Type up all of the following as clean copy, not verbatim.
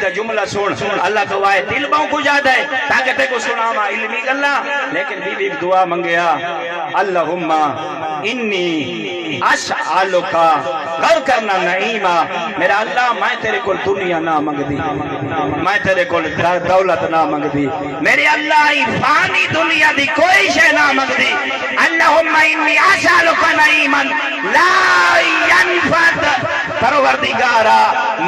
دا جملہ سن اللہ گواہ دل باؤں کو جاتا ہے تاکہ تے کو سنا ما علمی گلا لیکن بی بی دعا منگیا اللہم انی اسالکا غور کرنا نعیمہ میرا اللہ میں تیرے کو دنیا نہ منگ دی میں تیرے کو دولت نہ منگ دی میرے اللہ فانی دنیا دی کوئی شے نہ منگ دی اللہم انی اسالکا نعیما لا ینفد پروردگارا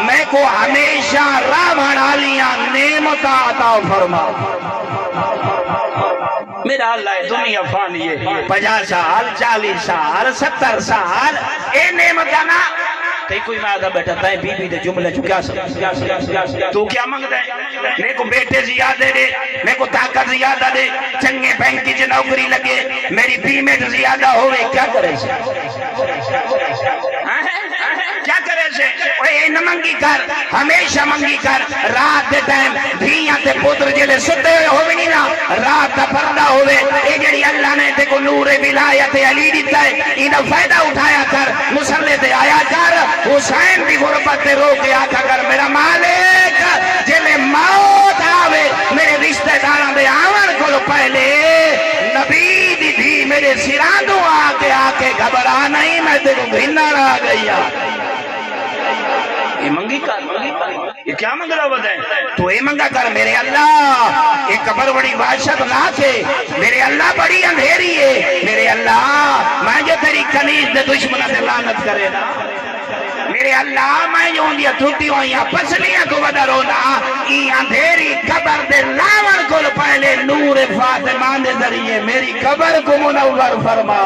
میں کو ہمیشہ رامان علیاں نعمت عطا فرما میرا اللہ دنیا فانی ہے 50 سال 40 سال 70 سال اے نعمت نا تے کوئی میں آدھا بیٹھا تائیں بی بی دے جملے جو کیا سب تو کیا مانگتا ہے میں کو بیٹے زیادہ دے میں کو طاقت زیادہ دے چنگے بینک کی جو نوکری لگے میری پیمنٹ زیادہ ہوئے کیا کرے سے کیا کرے سے اے نہ منگی کر ہمیشہ منگی کر رات دے ٹائم دھیاں تے پتر جلے ستے ہوئے ہوئے نہیں نا رات دا پردہ ہوئے اے جڑی اللہ نے تے کو نور ولایت علی دیتا ہے انہا فائدہ اٹھایا کر مسلح تے آیا کر حسین بھی غربت تے رو کے آکھا کر میرا مالک جلے موت آوے میرے رشتہ داروں دے آون کو پہلے نبی دی بھی میرے سرادوں آکے گھبرا نہیں میں تے کو گھننا رہا گیا یہ منگی کر یہ کیا منگ رہا بتائیں تو یہ منگا کر میرے اللہ ایک قبر بڑی بادشاہ نہ تھے میرے اللہ بڑی اندھیری ہے میرے اللہ میں جو تیری کنیز دے دشمنہ سے لعنت کرے نا میرے اللہ میں جو اندیا تھوٹی ہوئیاں پسلیاں کو بدا رونا ای اندھیری قبر دے لاون کو پہلے نور فاطمہ دے ذریعے میری قبر کو منور فرما